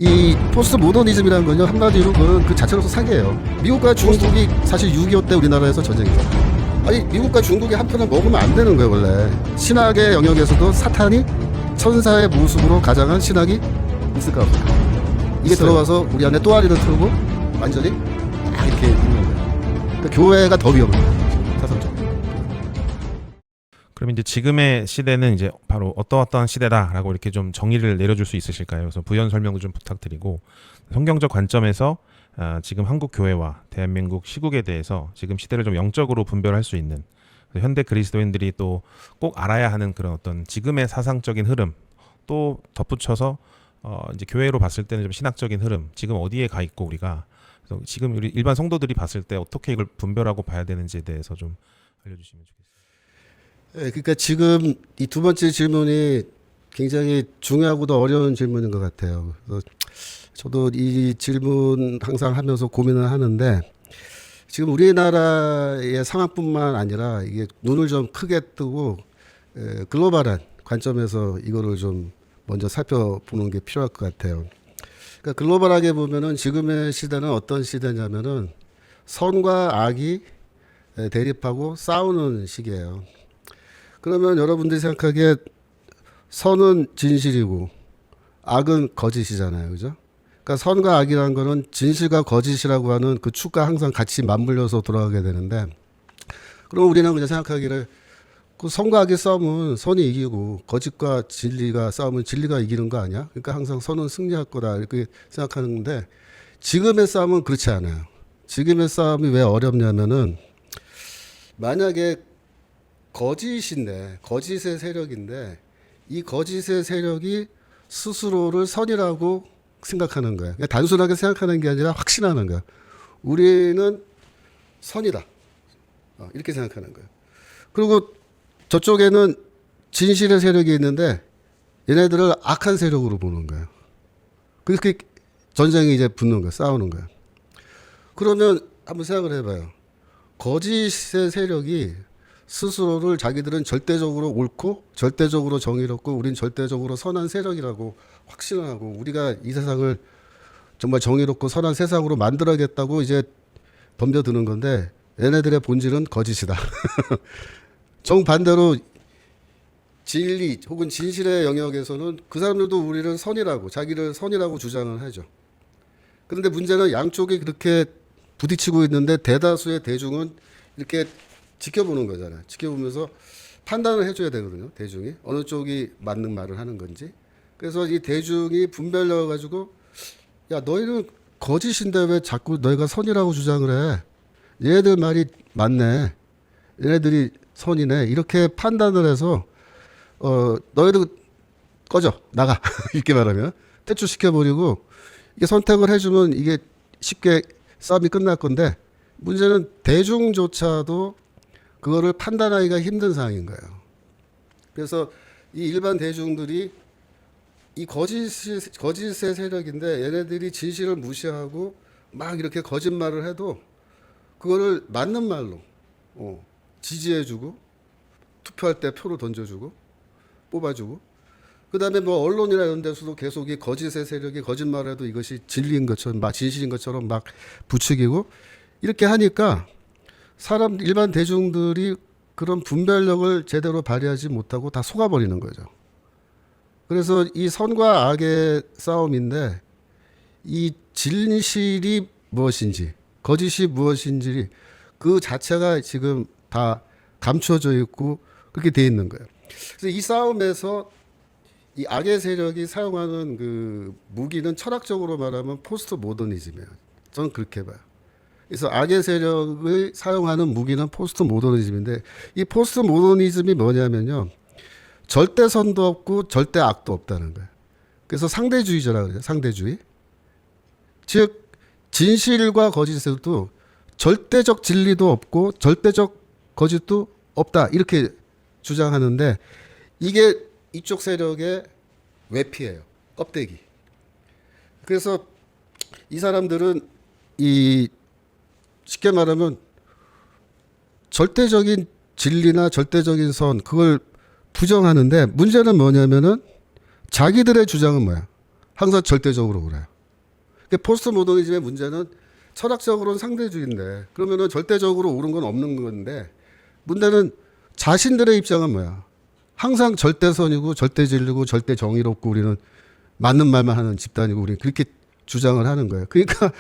이 포스트 모더니즘이라는 건요, 한마디로 그건 그 자체로서 사기예요. 미국과 중국이 사실 6.25 때 우리나라에서 전쟁이잖아요. 아니 미국과 중국이 한 편을 먹으면 안 되는 거예요. 원래 신학의 영역에서도 사탄이 천사의 모습으로 가장한 신학이 있을까 없을까. 이게 있어요. 들어와서 우리 안에 또아리를 틀고 완전히 딱 이렇게 있는 거예요. 그러니까 교회가 더 위험한 거예요. 사상적으로. 그럼 이제 지금의 시대는 이제 바로 어떠한 시대다라고 이렇게 좀 정의를 내려줄 수 있으실까요? 그래서 부연 설명도 좀 부탁드리고 성경적 관점에서 지금 한국 교회와 대한민국 시국에 대해서 지금 시대를 좀 영적으로 분별할 수 있는 현대 그리스도인들이 또 꼭 알아야 하는 그런 어떤 지금의 사상적인 흐름 또 덧붙여서 이제 교회로 봤을 때는 좀 신학적인 흐름 지금 어디에 가 있고 우리가 그래서 지금 우리 일반 성도들이 봤을 때 어떻게 이걸 분별하고 봐야 되는지에 대해서 좀 알려주시면 좋겠습니다. 네, 그러니까 지금 이 두 번째 질문이 굉장히 중요하고도 어려운 질문인 것 같아요. 그래서 저도 이 질문 항상 하면서 고민을 하는데 지금 우리나라의 상황뿐만 아니라 이게 눈을 좀 크게 뜨고 글로벌한 관점에서 이거를 좀 먼저 살펴보는 게 필요할 것 같아요. 그러니까 글로벌하게 보면은 지금의 시대는 어떤 시대냐면은 선과 악이 대립하고 싸우는 시기예요. 그러면 여러분들이 생각하기에 선은 진실이고 악은 거짓이잖아요. 그죠? 그러니까 선과 악이라는 거는 진실과 거짓이라고 하는 그 축과 항상 같이 맞물려서 돌아가게 되는데 그럼 우리는 그냥 생각하기를 그 선과 악의 싸움은 선이 이기고 거짓과 진리가 싸우면 진리가 이기는 거 아니야? 그러니까 항상 선은 승리할 거다 이렇게 생각하는데 지금의 싸움은 그렇지 않아요. 지금의 싸움이 왜 어렵냐면은 만약에 거짓인데 거짓의 세력인데 이 거짓의 세력이 스스로를 선이라고 생각하는 거예요. 그러니까 단순하게 생각하는 게 아니라 확신하는 거예요. 우리는 선이다. 이렇게 생각하는 거예요. 그리고 저쪽에는 진실의 세력이 있는데 얘네들을 악한 세력으로 보는 거예요. 그렇게 전쟁이 이제 붙는 거예요. 싸우는 거예요. 그러면 한번 생각을 해봐요. 거짓의 세력이 스스로를 자기들은 절대적으로 옳고 절대적으로 정의롭고 우린 절대적으로 선한 세력이라고 확신을 하고 우리가 이 세상을 정말 정의롭고 선한 세상으로 만들어야겠다고 이제 덤벼드는 건데 얘네들의 본질은 거짓이다. 정반대로 진리 혹은 진실의 영역에서는 그 사람들도 우리를 선이라고 자기를 선이라고 주장을 하죠. 그런데 문제는 양쪽이 그렇게 부딪히고 있는데 대다수의 대중은 이렇게 지켜보는 거잖아요. 지켜보면서 판단을 해줘야 되거든요. 대중이 어느 쪽이 맞는 말을 하는 건지. 그래서 이 대중이 분별려 가지고 야 너희는 거짓인데 왜 자꾸 너희가 선이라고 주장을 해? 얘네들 말이 맞네. 얘네들이 선이네. 이렇게 판단을 해서 너희들 꺼져 나가 이렇게 말하면 퇴출시켜버리고 이게 선택을 해주면 이게 쉽게 싸움이 끝날 건데 문제는 대중조차도 그거를 판단하기가 힘든 상황인 거예요. 그래서 이 일반 대중들이 이 거짓의 세력인데 얘네들이 진실을 무시하고 막 이렇게 거짓말을 해도 그거를 맞는 말로 지지해주고 투표할 때 표를 던져주고 뽑아주고 그다음에 뭐 언론이나 이런 데서도 계속 이 거짓의 세력이 거짓말해도 이것이 진리인 것처럼 막 진실인 것처럼 막 부추기고 이렇게 하니까 일반 대중들이 그런 분별력을 제대로 발휘하지 못하고 다 속아버리는 거죠. 그래서 이 선과 악의 싸움인데 이 진실이 무엇인지 거짓이 무엇인지 그 자체가 지금 다 감춰져 있고 그렇게 돼 있는 거예요. 그래서 이 싸움에서 이 악의 세력이 사용하는 그 무기는 철학적으로 말하면 포스트 모더니즘이에요. 저는 그렇게 봐요. 그래서 악의 세력을 사용하는 무기는 포스트 모더니즘인데 이 포스트 모더니즘이 뭐냐면요. 절대 선도 없고 절대 악도 없다는 거예요. 그래서 상대주의자라고 그래요. 상대주의. 즉 진실과 거짓에도 절대적 진리도 없고 절대적 거짓도 없다. 이렇게 주장하는데 이게 이쪽 세력의 외피예요. 껍데기. 그래서 이 사람들은 쉽게 말하면 절대적인 진리나 절대적인 선 그걸 부정하는데 문제는 뭐냐면은 자기들의 주장은 뭐야? 항상 절대적으로 그래요. 포스트 모더니즘의 문제는 철학적으로는 상대주의인데 그러면은 절대적으로 옳은 건 없는 건데 문제는 자신들의 입장은 뭐야? 항상 절대선이고 절대진리고 절대정의롭고 우리는 맞는 말만 하는 집단이고 우리 그렇게 주장을 하는 거예요. 그러니까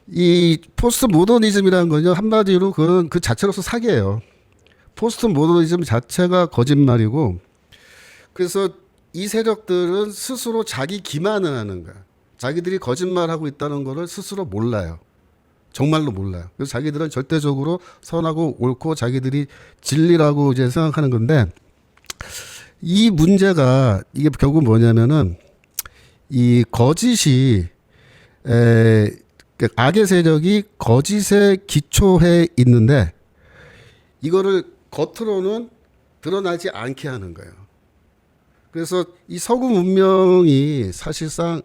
이 포스트 모더니즘이라는 건요 한마디로 그건 그 자체로서 사기예요. 포스트 모더니즘 자체가 거짓말이고 그래서 이 세력들은 스스로 자기 기만을 하는 거야. 자기들이 거짓말하고 있다는 거를 스스로 몰라요. 정말로 몰라요. 그래서 자기들은 절대적으로 선하고 옳고 자기들이 진리라고 이제 생각하는 건데 이 문제가 이게 결국 뭐냐면은 이 거짓이 악의 세력이 거짓에 기초해 있는데 이거를 겉으로는 드러나지 않게 하는 거예요. 그래서 이 서구 문명이 사실상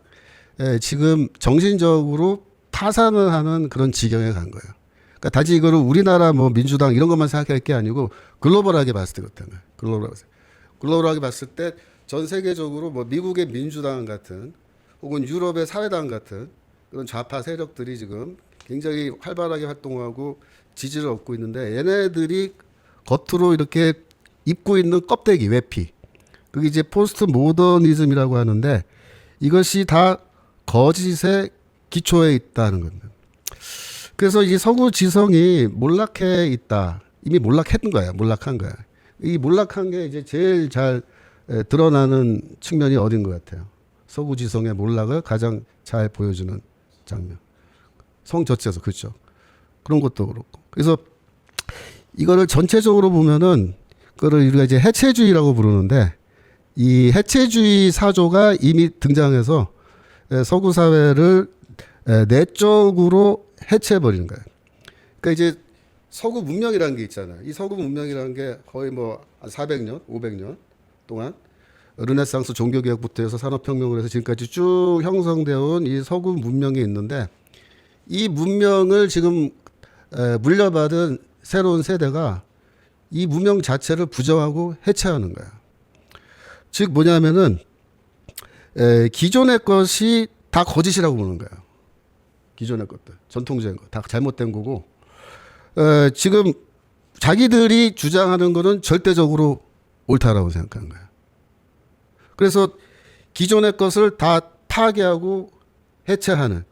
지금 정신적으로 파산을 하는 그런 지경에 간 거예요. 그러니까 단지 이거를 우리나라 뭐 민주당 이런 것만 생각할 게 아니고 글로벌하게 봤을 때 그렇다는 거예요. 글로벌하게 봤을 때 전 세계적으로 뭐 미국의 민주당 같은 혹은 유럽의 사회당 같은 그런 좌파 세력들이 지금 굉장히 활발하게 활동하고 지지를 얻고 있는데 얘네들이 겉으로 이렇게 입고 있는 껍데기 외피 그게 이제 포스트 모더니즘이라고 하는데 이것이 다 거짓에 기초에 있다는 겁니다. 그래서 이 서구 지성이 몰락해 있다. 이미 몰락했던 거야. 몰락한 거야. 이 몰락한 게 이제 제일 잘 드러나는 측면이 어딘 것 같아요. 서구 지성의 몰락을 가장 잘 보여주는 장면. 성 자체에서 그렇죠. 그런 것도 그렇고. 그래서 이거를 전체적으로 보면은 그거를 우리가 이제 해체주의라고 부르는데 이 해체주의 사조가 이미 등장해서 서구 사회를 내적으로 해체해버리는 거예요. 그러니까 이제 서구 문명이라는 게 있잖아요. 이 서구 문명이라는 게 거의 뭐 400년, 500년 동안 르네상스 종교개혁부터 해서 산업혁명을 해서 지금까지 쭉 형성되어 온 이 서구 문명이 있는데 이 문명을 지금 물려받은 새로운 세대가 이 문명 자체를 부정하고 해체하는 거야. 즉 뭐냐면은 기존의 것이 다 거짓이라고 보는 거야. 기존의 것들, 전통적인 거 다 잘못된 거고 지금 자기들이 주장하는 거는 절대적으로 옳다라고 생각하는 거야. 그래서 기존의 것을 다 파괴하고 해체하는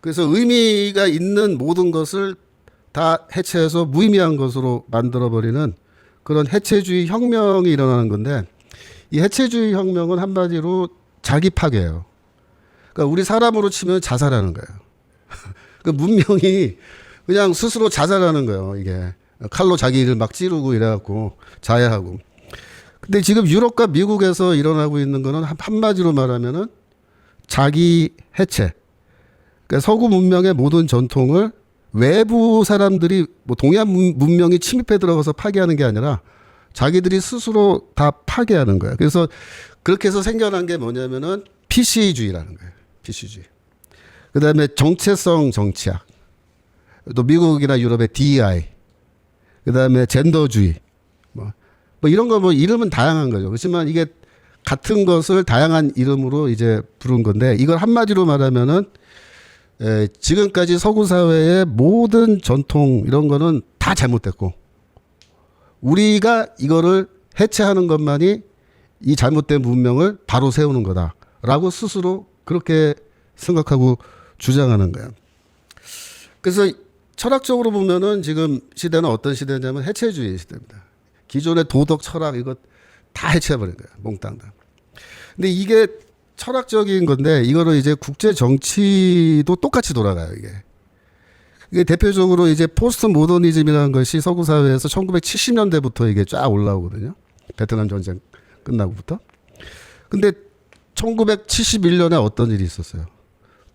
그래서 의미가 있는 모든 것을 다 해체해서 무의미한 것으로 만들어버리는 그런 해체주의 혁명이 일어나는 건데 이 해체주의 혁명은 한마디로 자기 파괴예요. 그러니까 우리 사람으로 치면 자살하는 거예요. 그 문명이 그냥 스스로 자살하는 거예요. 이게 칼로 자기를 막 찌르고 이래갖고 자해하고. 근데 지금 유럽과 미국에서 일어나고 있는 거는 한마디로 말하면은 자기 해체. 그러니까 서구 문명의 모든 전통을 외부 사람들이 뭐 동양 문명이 침입해 들어가서 파괴하는 게 아니라 자기들이 스스로 다 파괴하는 거예요. 그래서 그렇게 해서 생겨난 게 뭐냐면은 PC주의라는 거예요. PC주의. 그 다음에 정체성 정치학. 또 미국이나 유럽의 DEI. 그 다음에 젠더주의. 뭐 이런 거 뭐 이름은 다양한 거죠. 그렇지만 이게 같은 것을 다양한 이름으로 이제 부른 건데 이걸 한마디로 말하면은 지금까지 서구 사회의 모든 전통 이런 거는 다 잘못됐고 우리가 이거를 해체하는 것만이 이 잘못된 문명을 바로 세우는 거다라고 스스로 그렇게 생각하고 주장하는 거야. 그래서 철학적으로 보면은 지금 시대는 어떤 시대냐면 해체주의 시대입니다. 기존의 도덕, 철학 이거 다 해체해버린 거야. 몽땅 다. 근데 이게 철학적인 건데 이거는 이제 국제 정치도 똑같이 돌아가요. 이게 대표적으로 이제 포스트 모더니즘이라는 것이 서구 사회에서 1970년대부터 이게 쫙 올라오거든요. 베트남 전쟁 끝나고부터. 근데 1971년에 어떤 일이 있었어요?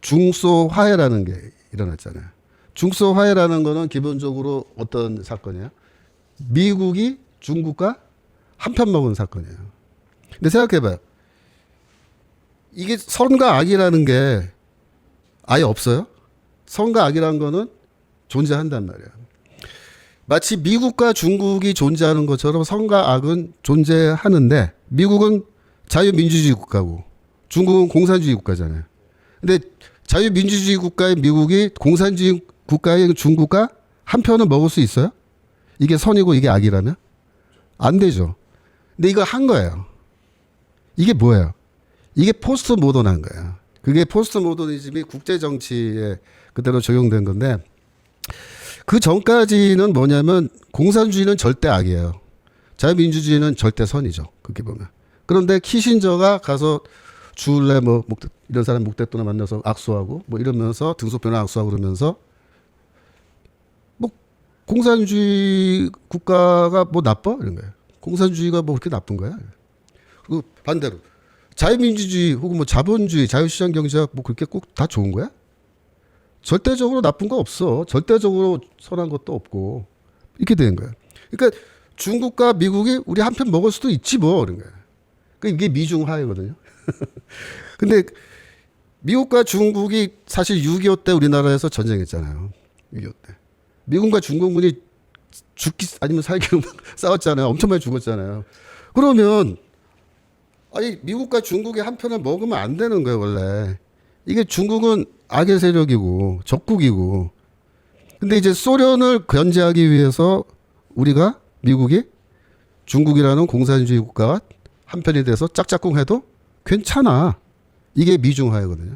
중소 화해라는 게 일어났잖아요. 중소 화해라는 거는 기본적으로 어떤 사건이에요? 미국이 중국과 한편 먹은 사건이에요. 근데 생각해봐요. 이게 선과 악이라는 게 아예 없어요? 선과 악이라는 거는 존재한단 말이에요. 마치 미국과 중국이 존재하는 것처럼 선과 악은 존재하는데 미국은 자유민주주의 국가고 중국은 공산주의 국가잖아요. 근데 자유민주주의 국가인 미국이 공산주의 국가인 중국과 한 편을 먹을 수 있어요? 이게 선이고 이게 악이라면? 안 되죠. 근데 이거 한 거예요. 이게 뭐예요? 이게 포스트 모던한 거예요. 그게 포스트 모더니즘이 국제 정치에 그대로 적용된 건데 그 전까지는 뭐냐면 공산주의는 절대 악이에요. 자유민주주의는 절대 선이죠. 그렇게 보면. 그런데 키신저가 가서 주울레 뭐 이런 사람 목대또나 만나서 악수하고 뭐 이러면서 등소표나 악수하고 그러면서 뭐 공산주의 국가가 뭐 나빠 이런 거예요. 공산주의가 뭐 그렇게 나쁜 거야. 그리고 반대로 자유민주주의 혹은 뭐 자본주의, 자유시장 경제가 뭐 그렇게 꼭 다 좋은 거야? 절대적으로 나쁜 거 없어. 절대적으로 선한 것도 없고 이렇게 되는 거야. 그러니까 중국과 미국이 우리 한편 먹을 수도 있지 뭐 그런 거야. 그러니까 이게 미중화이거든요. 근데 미국과 중국이 사실 6.25 때 우리나라에서 전쟁했잖아요. 6.25 때. 미국과 중국군이 죽기 아니면 살기로 싸웠잖아요. 엄청 많이 죽었잖아요. 그러면 아니 미국과 중국이 한 편을 먹으면 안 되는 거예요 원래. 이게 중국은 악의 세력이고 적국이고. 근데 이제 소련을 견제하기 위해서 우리가 미국이 중국이라는 공산주의 국가가 한 편이 돼서 짝짝꿍해도 괜찮아. 이게 미중화이거든요.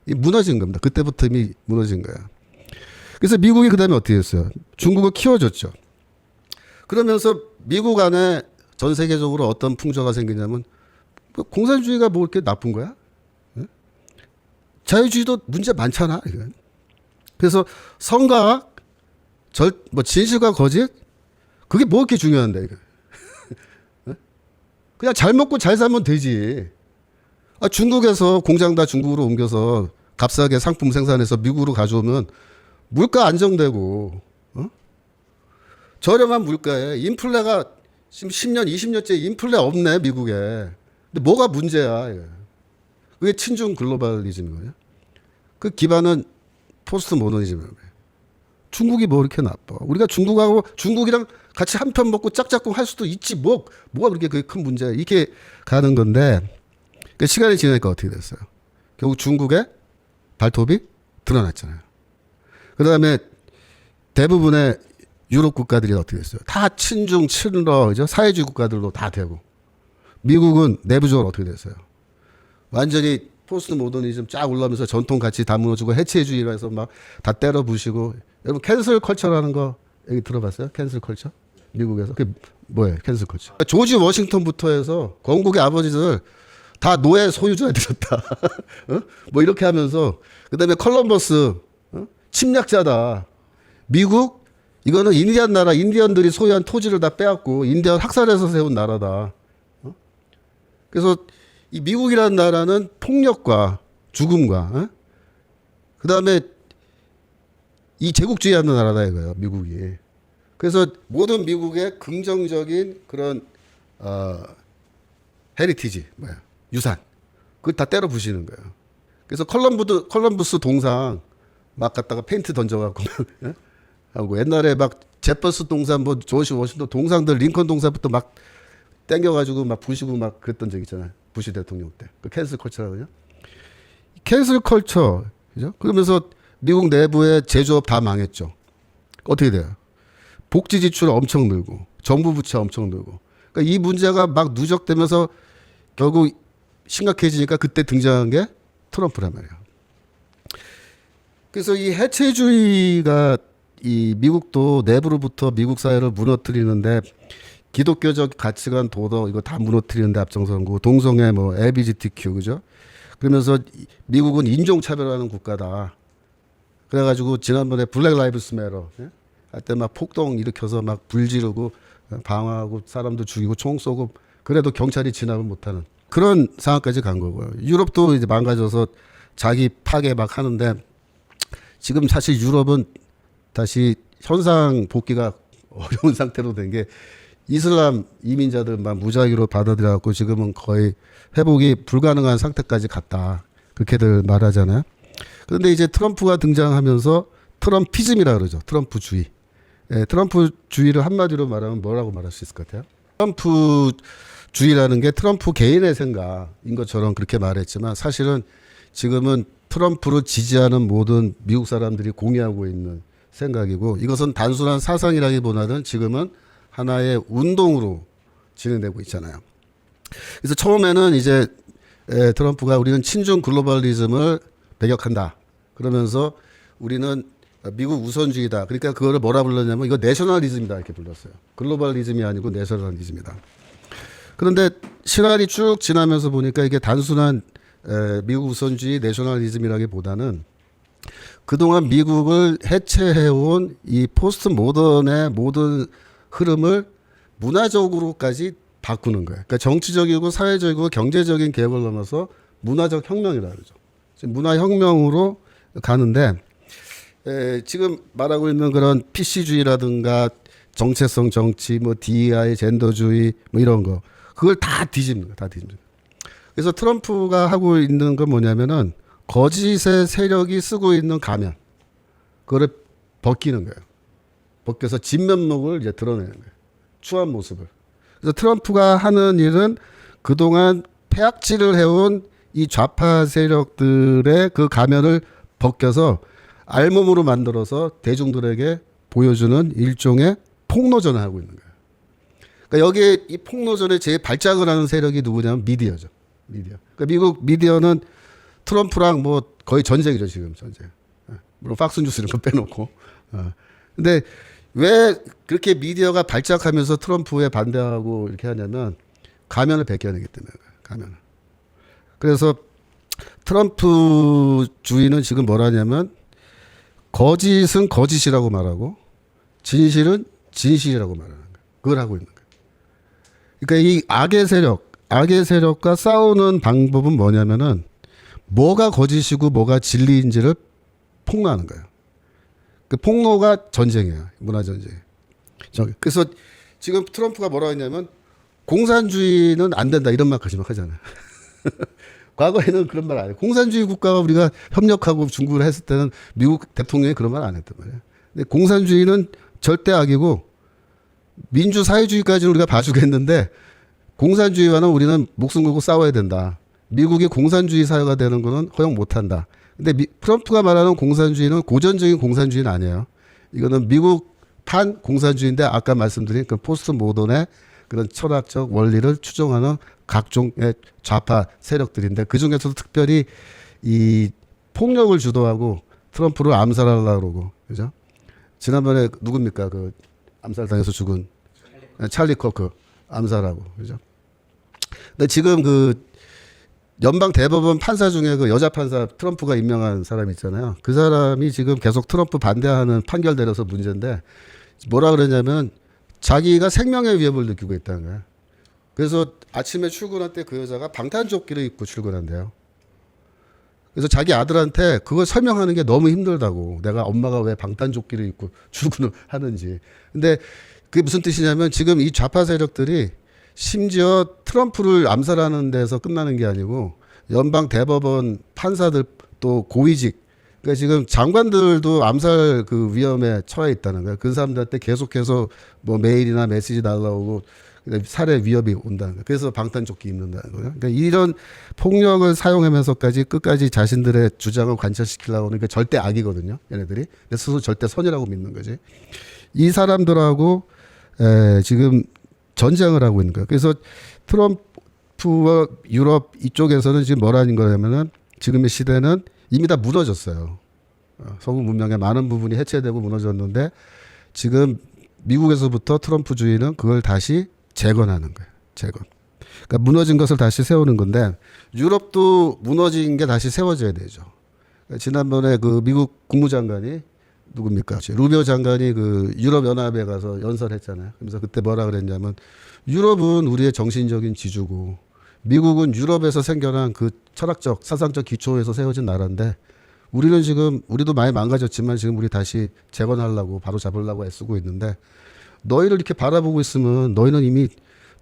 이 무너진 겁니다. 그때부터 이미 무너진 거야. 그래서 미국이 그다음에 어떻게 했어요? 중국을 키워줬죠. 그러면서 미국 안에 전 세계적으로 어떤 풍조가 생기냐면 뭐 공산주의가 뭐 이렇게 나쁜 거야? 응? 자유주의도 문제 많잖아. 이건. 그래서 성과 뭐 진실과 거짓 그게 뭐 이렇게 중요한데 이거. 그냥 잘 먹고 잘 살면 되지. 아, 중국에서 공장 다 중국으로 옮겨서 값싸게 상품 생산해서 미국으로 가져오면 물가 안정되고 저렴한 물가에 인플레가 지금 10년, 20년째 인플레 없네 미국에. 근데 뭐가 문제야? 이거. 그게 친중 글로벌리즘인 거예요. 그 기반은 포스트 모더니즘이에요. 중국이 뭐 이렇게 나빠? 우리가 중국이랑 같이 한 편 먹고 짝짝꿍 할 수도 있지 뭐가 그렇게 그게 큰 문제야? 이렇게 가는 건데 그 시간이 지나니까 어떻게 됐어요? 결국 중국의 발톱이 드러났잖아요. 그 다음에 대부분의 유럽 국가들이 어떻게 됐어요? 다 친중, 친러, 그죠? 사회주의 국가들로 다 되고. 미국은 내부적으로 어떻게 됐어요? 완전히 포스트 모더니즘 쫙 올라오면서 전통 가치 다 무너지고 해체주의로 해서 막 다 때려 부시고. 여러분 캔슬 컬처라는 거 여기 들어봤어요? 캔슬 컬처? 미국에서. 그게 뭐예요? 캔슬 컬처. 조지 워싱턴부터 해서 건국의 아버지들 다 노예 소유자들이었다. 어? 뭐 이렇게 하면서 그다음에 컬럼버스 침략자다. 미국 이거는 인디안 나라 인디언들이 소유한 토지를 다 빼앗고 인디언 학살해서 세운 나라다. 그래서 이 미국이라는 나라는 폭력과 죽음과 그다음에 이 제국주의하는 나라다 이거예요. 미국이. 그래서 모든 미국의 긍정적인 그런 헤리티지 뭐야 유산 그걸 다 때려 부시는 거예요. 그래서 컬럼버스 동상 막 갖다가 페인트 던져갖고 하고 옛날에 막 제퍼스 동상 뭐 조지 워싱턴 동상들 링컨 동상부터 막 땡겨가지고 막 부시고 막 그랬던 적 있잖아요. 부시 대통령 때. 그 캔슬 컬처라고요. 캔슬 컬처 그죠? 그러면서 미국 내부의 제조업 다 망했죠. 어떻게 돼요? 복지 지출 엄청 늘고 정부 부채 엄청 늘고. 그러니까 이 문제가 막 누적되면서 결국 심각해지니까 그때 등장한 게 트럼프란 말이에요. 그래서 이 해체주의가 이 미국도 내부로부터 미국 사회를 무너뜨리는데 기독교적 가치관, 도덕 이거 다 무너뜨리는데 앞장선 거고 동성애 뭐 LGBTQ 그죠? 그러면서 미국은 인종차별하는 국가다. 그래가지고 지난번에 블랙 라이브스 매터 할 때 막 폭동 일으켜서 막 불 지르고 방화하고 사람도 죽이고 총 쏘고 그래도 경찰이 진압을 못하는 그런 상황까지 간 거고요. 유럽도 이제 망가져서 자기 파괴 막 하는데 지금 사실 유럽은 다시 현상 복귀가 어려운 상태로 된 게 이슬람 이민자들만 무작위로 받아들여갖고 지금은 거의 회복이 불가능한 상태까지 갔다. 그렇게들 말하잖아요. 그런데 이제 트럼프가 등장하면서 트럼피즘이라 그러죠. 트럼프주의. 예, 트럼프주의를 한마디로 말하면 뭐라고 말할 수 있을 것 같아요? 트럼프주의라는 게 트럼프 개인의 생각인 것처럼 그렇게 말했지만 사실은 지금은 트럼프를 지지하는 모든 미국 사람들이 공유하고 있는 생각이고 이것은 단순한 사상이라기보다는 지금은 하나의 운동으로 진행되고 있잖아요. 그래서 처음에는 이제 트럼프가 우리는 친중 글로벌리즘을 배격한다. 그러면서 우리는 미국 우선주의다. 그러니까 그거를 뭐라 불렀냐면 이거 내셔널리즘이다 이렇게 불렀어요. 글로벌리즘이 아니고 내셔널리즘이다. 그런데 시간이 쭉 지나면서 보니까 이게 단순한 미국 우선주의 내셔널리즘이라기보다는 그동안 미국을 해체해온 이 포스트 모던의 모든 흐름을 문화적으로까지 바꾸는 거예요. 그러니까 정치적이고 사회적이고 경제적인 개혁을 넘어서 문화적 혁명이라고 그러죠. 문화혁명으로 가는데 지금 말하고 있는 그런 PC주의라든가 정체성 정치, 뭐 DEI, 젠더주의 뭐 이런 거 그걸 다 뒤집는 거다 뒤집는. 그래서 트럼프가 하고 있는 건 뭐냐면은 거짓의 세력이 쓰고 있는 가면 그거를 벗기는 거예요. 벗겨서 진면목을 이제 드러내는 거예요. 추한 모습을. 그래서 트럼프가 하는 일은 그동안 폐악질을 해온 이 좌파 세력들의 그 가면을 벗겨서 알몸으로 만들어서 대중들에게 보여주는 일종의 폭로전을 하고 있는 거예요. 그러니까 여기에 이 폭로전에 제일 발작을 하는 세력이 누구냐면 미디어죠. 미디어. 그러니까 미국 미디어는 트럼프랑 뭐 거의 전쟁이죠 지금 전쟁. 물론 팍스뉴스 이런 거 빼놓고. 근데 왜 그렇게 미디어가 발작하면서 트럼프에 반대하고 이렇게 하냐면 가면을 벗겨내기 때문에 가면을. 그래서 트럼프 주의는 지금 뭐라냐면 거짓은 거짓이라고 말하고 진실은 진실이라고 말하는 거예요. 그걸 하고 있는 거예요. 그러니까 이 악의 세력과 싸우는 방법은 뭐냐면은 뭐가 거짓이고 뭐가 진리인지를 폭로하는 거예요. 그 폭로가 전쟁이에요. 문화 전쟁. 그래서 지금 트럼프가 뭐라고 했냐면 공산주의는 안 된다 이런 말까지 막 하잖아요. 과거에는 그런 말 안 해요. 공산주의 국가와 우리가 협력하고 중국을 했을 때는 미국 대통령이 그런 말 안 했단 말이에요. 근데 공산주의는 절대 악이고 민주사회주의까지는 우리가 봐주겠는데 공산주의와는 우리는 목숨 걸고 싸워야 된다. 미국이 공산주의 사회가 되는 거는 허용 못한다. 근데 트럼프가 말하는 공산주의는 고전적인 공산주의는 아니에요. 이거는 미국 판 공산주의인데 아까 말씀드린 그 포스트 모던의 그런 철학적 원리를 추종하는 각종의 좌파 세력들인데 그 중에서도 특별히 이 폭력을 주도하고 트럼프를 암살하려고 그러고, 그죠? 지난번에 누굽니까? 그 암살당해서 죽은 찰리 코크 암살하고, 그죠? 근데 지금 그 연방 대법원 판사 중에 그 여자 판사 트럼프가 임명한 사람이 있잖아요. 그 사람이 지금 계속 트럼프 반대하는 판결 내려서 문제인데 뭐라 그러냐면 자기가 생명의 위협을 느끼고 있다는 거예요. 그래서 아침에 출근할 때 그 여자가 방탄조끼를 입고 출근한대요. 그래서 자기 아들한테 그걸 설명하는 게 너무 힘들다고. 내가 엄마가 왜 방탄조끼를 입고 출근을 하는지. 근데 그게 무슨 뜻이냐면 지금 이 좌파 세력들이 심지어 트럼프를 암살하는 데서 끝나는 게 아니고 연방 대법원 판사들 또 고위직 그러니까 지금 장관들도 암살 그 위험에 처해 있다는 거예요. 그 사람들한테 계속해서 뭐 메일이나 메시지 날라오고 살해 위협이 온다는 거예요. 그래서 방탄조끼 입는다는 거예요. 그러니까 이런 폭력을 사용하면서까지 끝까지 자신들의 주장을 관철시키려고 하는 게 절대 악이거든요. 얘네들이. 스스로 절대 선이라고 믿는 거지. 이 사람들하고 지금 전쟁을 하고 있는 거예요. 그래서 트럼프와 유럽 이쪽에서는 지금 뭐라는 거냐면은 지금의 시대는 이미 다 무너졌어요. 서구 문명의 많은 부분이 해체되고 무너졌는데 지금 미국에서부터 트럼프주의는 그걸 다시 재건하는 거예요. 재건. 그러니까 무너진 것을 다시 세우는 건데 유럽도 무너진 게 다시 세워져야 되죠. 그러니까 지난번에 그 미국 국무장관이 누굽니까? 루비오 장관이 그 유럽 연합에 가서 연설했잖아요. 그래서 그때 뭐라 그랬냐면 유럽은 우리의 정신적인 지주고 미국은 유럽에서 생겨난 그 철학적 사상적 기초에서 세워진 나라인데 우리는 지금 우리도 많이 망가졌지만 지금 우리 다시 재건하려고 바로 잡으려고 애쓰고 있는데 너희를 이렇게 바라보고 있으면 너희는 이미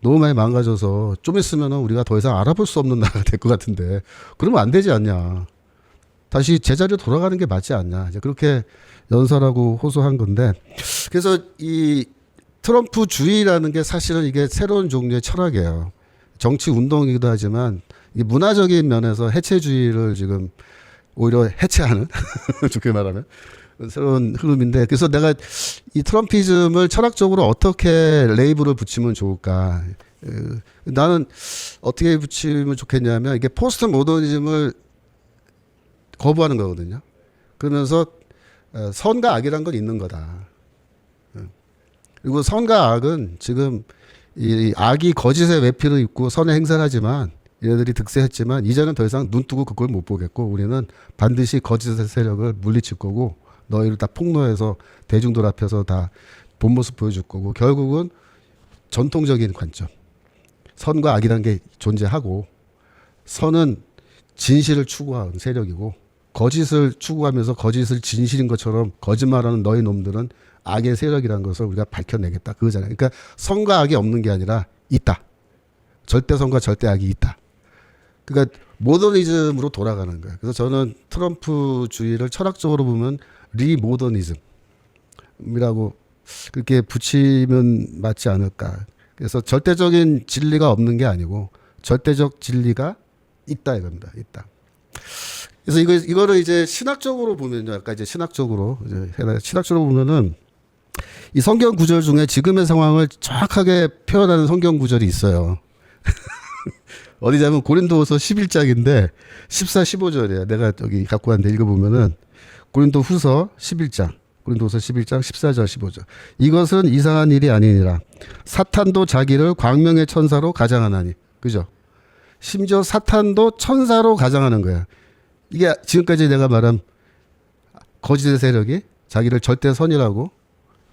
너무 많이 망가져서 좀 있으면 우리가 더 이상 알아볼 수 없는 나라가 될 것 같은데 그러면 안 되지 않냐. 다시 제자리로 돌아가는 게 맞지 않냐. 이제 그렇게 연설하고 호소한 건데 그래서 이 트럼프 주의라는 게 사실은 이게 새로운 종류의 철학이에요. 정치 운동이기도 하지만 이 문화적인 면에서 해체주의를 지금 오히려 해체하는 좋게 말하면 새로운 흐름인데 그래서 내가 이 트럼피즘을 철학적으로 어떻게 레이블을 붙이면 좋을까? 나는 어떻게 붙이면 좋겠냐면 이게 포스트 모더니즘을 거부하는 거거든요. 그러면서 선과 악이란 건 있는 거다. 그리고 선과 악은 지금 이 악이 거짓의 외피를 입고 선의 행사를 하지만 얘네들이 득세했지만 이제는 더 이상 눈 뜨고 그걸 못 보겠고 우리는 반드시 거짓의 세력을 물리칠 거고 너희를 다 폭로해서 대중들 앞에서 다 본 모습 보여줄 거고 결국은 전통적인 관점 선과 악이라는 게 존재하고 선은 진실을 추구하는 세력이고 거짓을 추구하면서 거짓을 진실인 것처럼 거짓말하는 너희 놈들은 악의 세력이라는 것을 우리가 밝혀내겠다 그거잖아요. 그러니까 선과 악이 없는 게 아니라 있다. 절대 선과 절대 악이 있다. 그러니까 모더니즘으로 돌아가는 거예요. 그래서 저는 트럼프주의를 철학적으로 보면 리모더니즘이라고 그렇게 붙이면 맞지 않을까. 그래서 절대적인 진리가 없는 게 아니고 절대적 진리가 있다 이겁니다. 있다. 그래서 이거를 이제 신학적으로 보면요. 아까 이제 신학적으로 보면은 이 성경 구절 중에 지금의 상황을 정확하게 표현하는 성경 구절이 있어요. 어디냐면 고린도후서 11장인데 14, 15절이에요. 내가 여기 갖고 왔는데 읽어보면은 고린도후서 11장, 고린도후서 11장 14절, 15절. 이것은 이상한 일이 아니니라. 사탄도 자기를 광명의 천사로 가장하나니, 그죠? 심지어 사탄도 천사로 가장하는 거야. 이게 지금까지 내가 말한 거짓의 세력이 자기를 절대 선이라고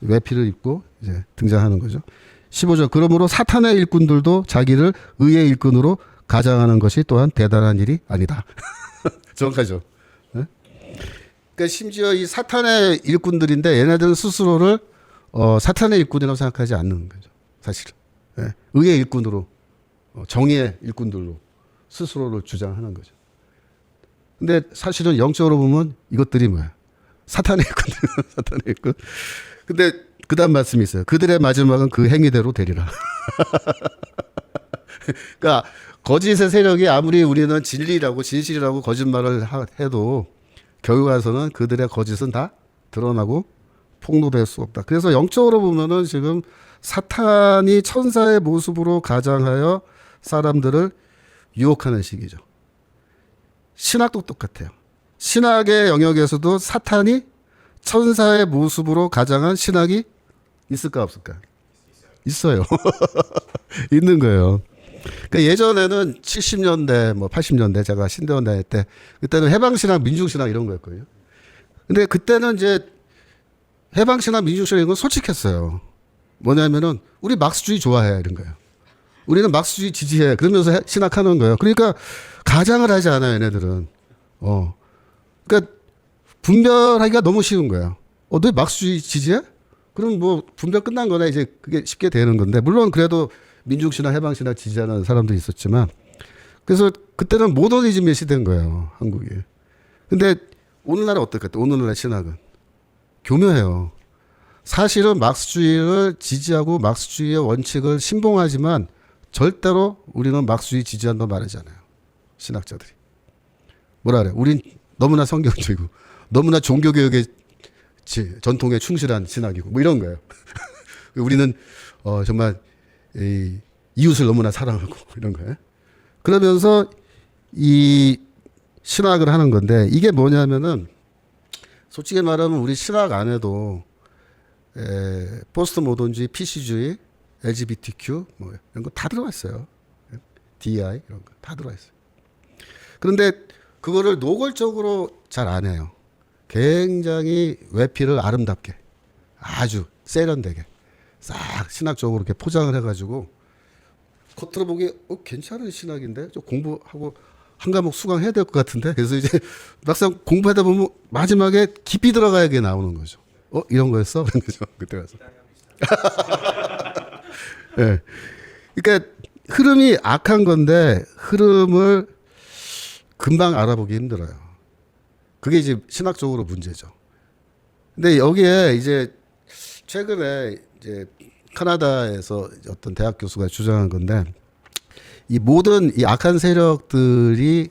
외피를 입고 이제 등장하는 거죠. 15절. 그러므로 사탄의 일꾼들도 자기를 의의 일꾼으로 가장하는 것이 또한 대단한 일이 아니다. 정확하죠. 네? 그러니까 심지어 이 사탄의 일꾼들인데 얘네들은 스스로를 사탄의 일꾼이라고 생각하지 않는 거죠. 사실은. 네? 의의 일꾼으로 정의의 일꾼들로 스스로를 주장하는 거죠. 근데 사실은 영적으로 보면 이것들이 뭐야? 사탄의 일꾼들, 사탄의 일꾼. 근데 그다음 말씀이 있어요. 그들의 마지막은 그 행위대로 되리라. 그러니까 거짓의 세력이 아무리 우리는 진리라고 진실이라고 거짓말을 해도 결국 가서는 그들의 거짓은 다 드러나고 폭로될 수 없다. 그래서 영적으로 보면은 지금 사탄이 천사의 모습으로 가장하여 사람들을 유혹하는 시기죠. 신학도 똑같아요. 신학의 영역에서도 사탄이 천사의 모습으로 가장한 신학이 있을까 없을까? 있어요. 있는 거예요. 그러니까 예전에는 70년대, 뭐 80년대 제가 신대원 다닐 때 그때는 해방신학, 민중신학 이런 거였거든요. 근데 그때는 이제 해방신학, 민중신학 이런 건 솔직했어요. 뭐냐면은 우리 막스주의 좋아해 이런 거예요. 우리는 막스주의 지지해 그러면서 신학하는 거예요. 그러니까 가장을 하지 않아요, 얘네들은. 그러니까 분별하기가 너무 쉬운 거예요. 너 막스주의 지지해? 그럼 뭐 분별 끝난 거네. 이제 그게 쉽게 되는 건데 물론 그래도 민중신학, 해방신학 지지하는 사람도 있었지만 그래서 그때는 모더니즘의 시대인 거예요, 한국이. 근데 오늘날은 어떨까? 오늘날 신학은 교묘해요. 사실은 막스주의를 지지하고 막스주의의 원칙을 신봉하지만 절대로 우리는 막스주의 지지한다고 말하잖아요. 신학자들이. 뭐라 그래? 우린 너무나 성경적이고 너무나 종교개혁의 전통에 충실한 신학이고 뭐 이런 거예요. 우리는 정말 이웃을 너무나 사랑하고 이런 거예요. 그러면서 이 신학을 하는 건데 이게 뭐냐면은 솔직히 말하면 우리 신학 안에도 포스트 모던주의, PC주의, LGBTQ 뭐 이런 거 다 들어가 있어요. DEI 이런 거 다 들어가 있어요. 그런데 그거를 노골적으로 잘 안 해요. 굉장히 외피를 아름답게 아주 세련되게 싹 신학적으로 이렇게 포장을 해가지고 겉으로 보기 괜찮은 신학인데 좀 공부하고 한 과목 수강해야 될 것 같은데 그래서 이제 막상 공부하다 보면 마지막에 깊이 들어가야 나오는 거죠. 이런 거였어? 그런 거죠. 그때 가서. 네. 그러니까 흐름이 악한 건데 흐름을 금방 알아보기 힘들어요. 그게 이제 신학적으로 문제죠. 근데 여기에 이제 최근에 이제 캐나다에서 어떤 대학 교수가 주장한 건데 이 모든 이 악한 세력들이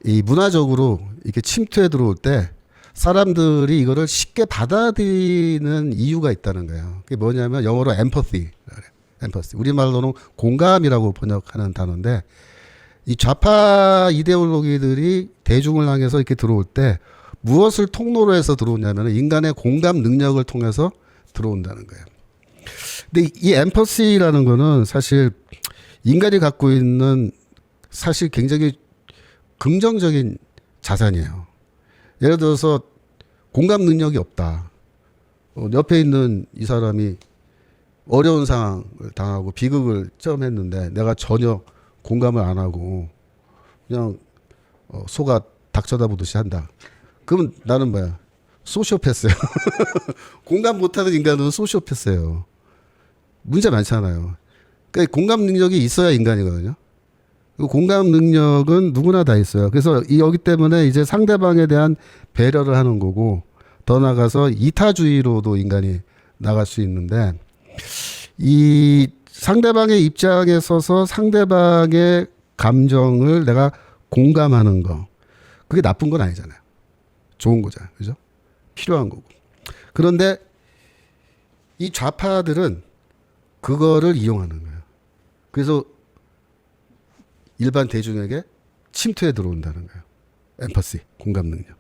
이 문화적으로 이렇게 침투해 들어올 때 사람들이 이거를 쉽게 받아들이는 이유가 있다는 거예요. 그게 뭐냐면 영어로 empathy. empathy. 우리말로는 공감이라고 번역하는 단어인데 이 좌파 이데올로기들이 대중을 향해서 이렇게 들어올 때 무엇을 통로로 해서 들어오냐면 인간의 공감 능력을 통해서 들어온다는 거예요. 근데 이 엠퍼시라는 거는 사실 인간이 갖고 있는 사실 굉장히 긍정적인 자산이에요. 예를 들어서 공감 능력이 없다. 옆에 있는 이 사람이 어려운 상황을 당하고 비극을 체험했는데 내가 전혀 공감을 안 하고 그냥 소가 닭 쳐다보듯이 한다. 그러면 나는 뭐야? 소시오패스예요. 공감 못하는 인간은 소시오패스예요. 문제 많잖아요. 그러니까 공감 능력이 있어야 인간이거든요. 그 공감 능력은 누구나 다 있어요. 그래서 여기 때문에 이제 상대방에 대한 배려를 하는 거고 더 나가서 이타주의로도 인간이 나갈 수 있는데 이 상대방의 입장에 서서 상대방의 감정을 내가 공감하는 거 그게 나쁜 건 아니잖아요. 좋은 거잖아요. 그죠? 필요한 거고. 그런데 이 좌파들은 그거를 이용하는 거예요. 그래서 일반 대중에게 침투해 들어온다는 거예요. 엠퍼시, 공감 능력.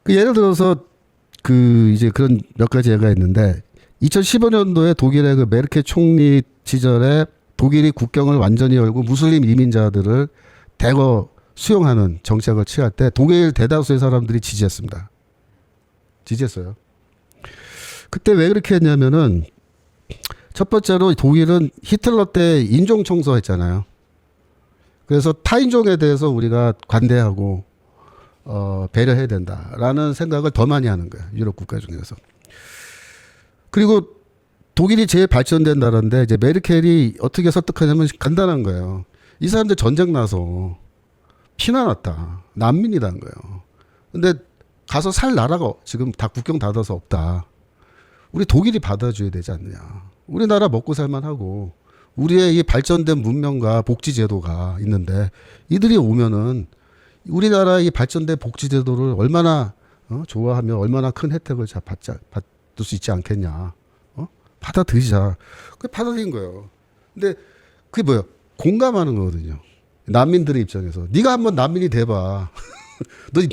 그 예를 들어서 그 이제 그런 몇 가지 예가 있는데 2015년도에 독일의 그 메르켈 총리 시절에 독일이 국경을 완전히 열고 무슬림 이민자들을 대거 수용하는 정책을 취할 때 독일 대다수의 사람들이 지지했습니다. 지지했어요. 그때 왜 그렇게 했냐면은 첫 번째로 독일은 히틀러 때 인종 청소했잖아요. 그래서 타인종에 대해서 우리가 관대하고 배려해야 된다라는 생각을 더 많이 하는 거예요. 유럽 국가 중에서. 그리고 독일이 제일 발전된 나라인데 이제 메르켈이 어떻게 설득하냐면 간단한 거예요. 이 사람들 전쟁 나서 피난왔다. 난민이라는 거예요. 근데 가서 살 나라가 지금 다 국경 닫아서 없다. 우리 독일이 받아줘야 되지 않느냐. 우리나라 먹고 살만하고 우리의 이 발전된 문명과 복지 제도가 있는데 이들이 오면은 우리나라 이 발전된 복지 제도를 얼마나 좋아하면 얼마나 큰 혜택을 받을 수 있지 않겠냐. 받아들이자. 그게 받아들인 거예요. 근데 그게 뭐예요? 공감하는 거거든요. 난민들의 입장에서 네가 한번 난민이 돼봐.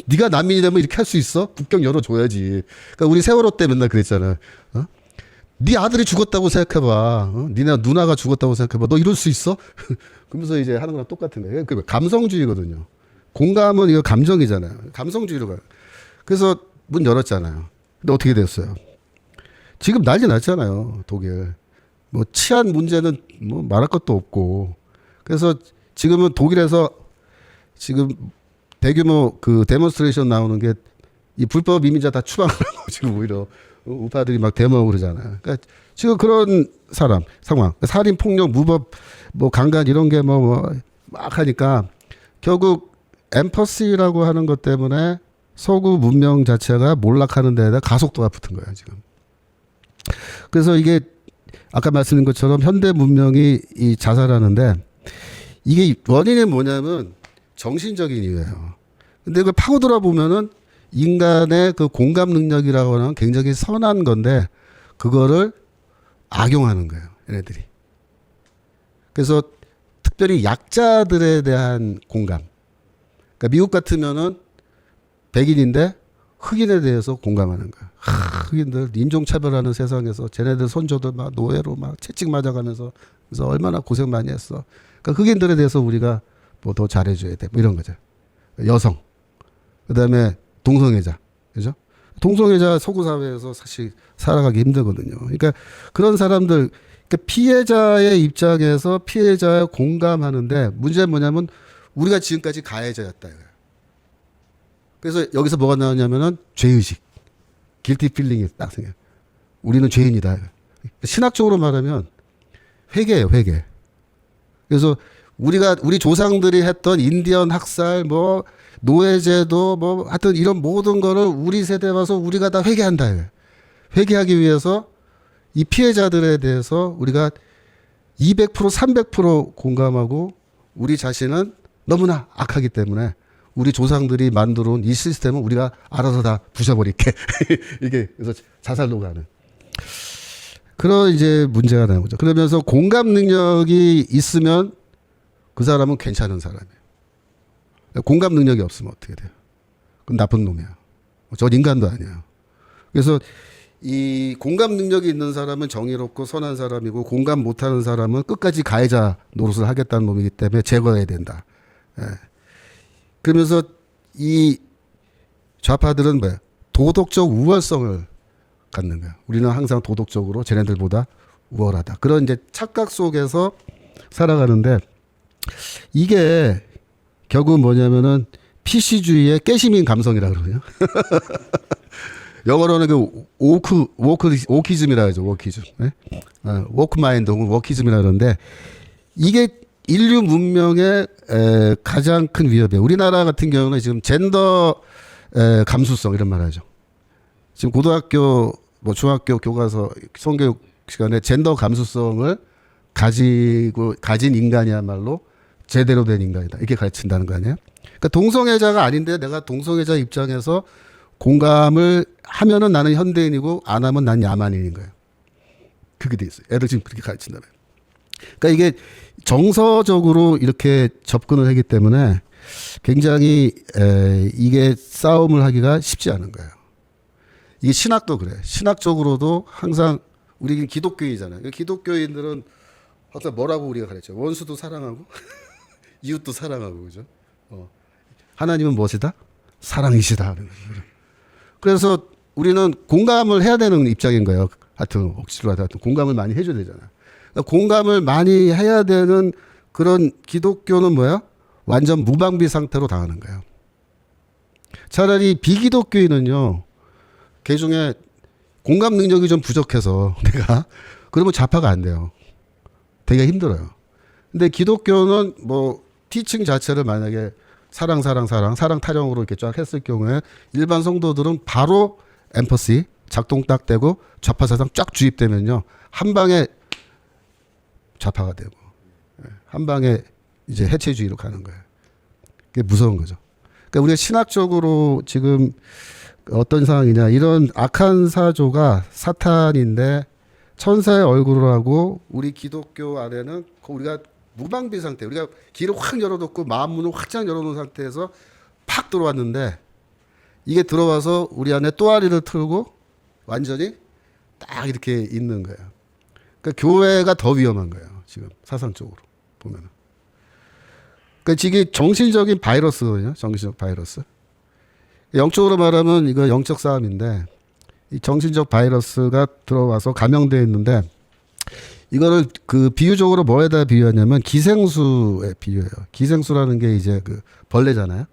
네가 난민이 되면 이렇게 할 수 있어? 국경 열어줘야지. 그러니까 우리 세월호 때 맨날 그랬잖아. 네 아들이 죽었다고 생각해봐. 니네 누나가 죽었다고 생각해봐. 너 이럴 수 있어? 그러면서 이제 하는 거랑 똑같은 거예요. 그 감성주의거든요. 공감은 이거 감정이잖아요. 감성주의로 가요. 그래서 문 열었잖아요. 근데 어떻게 됐어요? 지금 난리 났잖아요. 독일. 뭐 치안 문제는 뭐 말할 것도 없고. 그래서 지금은 독일에서 지금 대규모 그 데몬스트레이션 나오는 게 이 불법 이민자 다 추방하라고 지금 오히려 우파들이 막 데모하고 그러잖아요. 그러니까 지금 그런 상황, 살인, 폭력, 무법, 뭐 강간 이런 게 막 하니까 결국 엠퍼시라고 하는 것 때문에 서구 문명 자체가 몰락하는 데에다 가속도가 붙은 거예요, 지금. 그래서 이게 아까 말씀드린 것처럼 현대 문명이 이 자살하는데 이게 원인이 뭐냐면 정신적인 이유예요. 근데 그걸 파고들어 보면은 인간의 그 공감 능력이라고 하는 굉장히 선한 건데 그거를 악용하는 거예요, 얘네들이. 그래서 특별히 약자들에 대한 공감. 그러니까 미국 같으면은 백인인데 흑인에 대해서 공감하는 거예요. 흑인들 인종차별하는 세상에서 쟤네들 손조들 막 노예로 막 채찍 맞아가면서 그래서 얼마나 고생 많이 했어. 그러니까 흑인들에 대해서 우리가 뭐 더 잘해줘야 돼. 뭐 이런 거죠. 여성. 그다음에 동성애자. 그죠? 동성애자 서구 사회에서 사실 살아가기 힘들거든요. 그러니까 그런 사람들, 그러니까 피해자의 입장에서 피해자에 공감하는데 문제는 뭐냐면 우리가 지금까지 가해자였다. 그래서 여기서 뭐가 나오냐면은 죄의식. 길티 필링이 딱 생겨요. 우리는 죄인이다. 신학적으로 말하면 회개예요, 회개. 그래서 우리 조상들이 했던 인디언 학살, 뭐 노예제도, 뭐 하여튼 이런 모든 거를 우리 세대 와서 우리가 다 회개한다. 회개하기 위해서 이 피해자들에 대해서 우리가 200%, 300% 공감하고 우리 자신은 너무나 악하기 때문에 우리 조상들이 만들어 온 이 시스템은 우리가 알아서 다 부셔버릴게. 이게 그래서 자살로 가는 그런 이제 문제가 나는 거죠. 그러면서 공감 능력이 있으면 그 사람은 괜찮은 사람이에요. 공감 능력이 없으면 어떻게 돼요? 그럼 나쁜 놈이야. 저 인간도 아니야. 그래서 이 공감 능력이 있는 사람은 정의롭고 선한 사람이고 공감 못하는 사람은 끝까지 가해자 노릇을 하겠다는 놈이기 때문에 제거해야 된다. 예. 그러면서 이 좌파들은 뭐야? 도덕적 우월성을 갖는 거야. 우리는 항상 도덕적으로 쟤네들보다 우월하다. 그런 이제 착각 속에서 살아가는데 이게 결국 뭐냐면은 PC주의의 깨시민 감성이라 그러거든요. 영어로는 그 워키즘이라 하죠. 워키즘. 네? 워크마인드 혹은 워키즘이라 그러는데 이게 인류 문명의 가장 큰 위협이에요. 우리나라 같은 경우는 지금 젠더 감수성 이런 말 하죠. 지금 고등학교 뭐 중학교 교과서 성교육 시간에 젠더 감수성을 가진 인간이야말로 제대로 된 인간이다. 이렇게 가르친다는 거 아니에요? 그러니까 동성애자가 아닌데 내가 동성애자 입장에서 공감을 하면은 나는 현대인이고 안 하면 난 야만인인 거예요. 그게 돼 있어요. 애들 지금 그렇게 가르친다면. 그러니까 이게 정서적으로 이렇게 접근을 하기 때문에 굉장히 이게 싸움을 하기가 쉽지 않은 거예요. 이게 신학도 그래. 신학적으로도 항상 우리 기독교인이잖아요. 기독교인들은 어떤 뭐라고 우리가 가르쳐? 원수도 사랑하고 이웃도 사랑하고 그죠? 하나님은 무엇이다? 사랑이시다. 그래서 우리는 공감을 해야 되는 입장인 거예요. 하여튼 억지로 하여튼 공감을 많이 해줘야 되잖아요. 그러니까 공감을 많이 해야 되는 그런 기독교는 뭐야? 완전 무방비 상태로 당하는 거예요. 차라리 비기독교인은요. 그 중에 공감 능력이 좀 부족해서 내가 그러면 좌파가 안 돼요. 되게 힘들어요. 근데 기독교는 뭐 티칭 자체를 만약에 사랑 타령으로 이렇게 쫙 했을 경우에 일반 성도들은 바로 엠퍼시 작동 딱 되고 좌파 사상 쫙 주입되면요. 한 방에 좌파가 되고 한 방에 이제 해체주의로 가는 거예요. 그게 무서운 거죠. 그러니까 우리가 신학적으로 지금 어떤 상황이냐 이런 악한 사조가 사탄인데 천사의 얼굴을 하고 우리 기독교 안에는 우리가 무방비 상태, 우리가 길을 확 열어놓고 마음 문을 확장 열어놓은 상태에서 팍 들어왔는데 이게 들어와서 우리 안에 또아리를 틀고 완전히 딱 이렇게 있는 거예요. 그러니까 교회가 더 위험한 거예요. 지금 사상적으로 보면은. 그러니까 이게 정신적인 바이러스거든요. 정신적 바이러스. 영적으로 말하면 이거 영적 싸움인데 이 정신적 바이러스가 들어와서 감염되어 있는데 이거를 그 비유적으로 뭐에다 비유하냐면 기생수에 비유해요. 기생수라는 게 이제 그 벌레잖아요.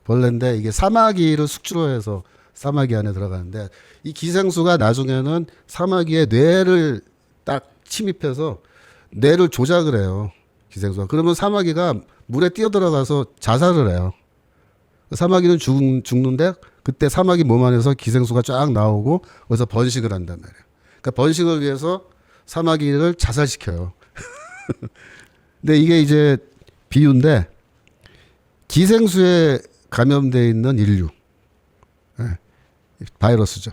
벌레인데 이게 사마귀를 숙주로 해서 사마귀 안에 들어가는데 이 기생수가 나중에는 사마귀의 뇌를 딱 침입해서 뇌를 조작을 해요. 기생수가. 그러면 사마귀가 물에 뛰어들어가서 자살을 해요. 사마귀는 죽는데 그때 사마귀 몸 안에서 기생수가 쫙 나오고 거기서 번식을 한단 말이에요. 그러니까 번식을 위해서 사마귀를 자살시켜요. 근데 이게 이제 비유인데 기생수에 감염되어 있는 인류. 바이러스죠.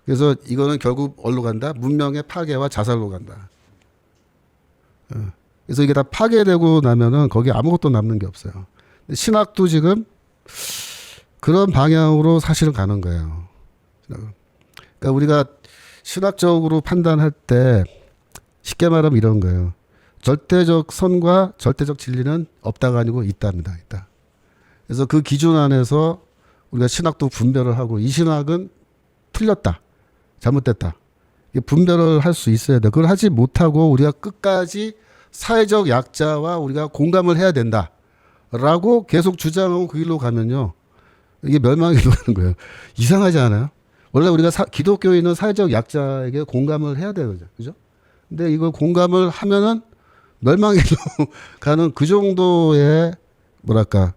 그래서 이거는 결국 어디로 간다? 문명의 파괴와 자살로 간다. 그래서 이게 다 파괴되고 나면은 거기 아무것도 남는 게 없어요. 신학도 지금 그런 방향으로 사실은 가는 거예요. 그러니까 우리가 신학적으로 판단할 때 쉽게 말하면 이런 거예요. 절대적 선과 절대적 진리는 없다가 아니고 있답니다. 있다. 그래서 그 기준 안에서 우리가 신학도 분별을 하고 이 신학은 틀렸다. 잘못됐다. 분별을 할 수 있어야 돼. 그걸 하지 못하고 우리가 끝까지 사회적 약자와 우리가 공감을 해야 된다. 라고 계속 주장하고 그 길로 가면요. 이게 멸망에 이르는 거예요. 이상하지 않아요? 원래 우리가 기독교인은 사회적 약자에게 공감을 해야 되거든요. 그죠? 근데 이걸 공감을 하면은 멸망에 가는 그 정도의 뭐랄까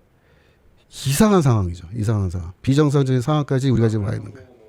이상한 상황이죠. 이상한 상황. 비정상적인 상황까지 우리가 지금 와 있는 거예요.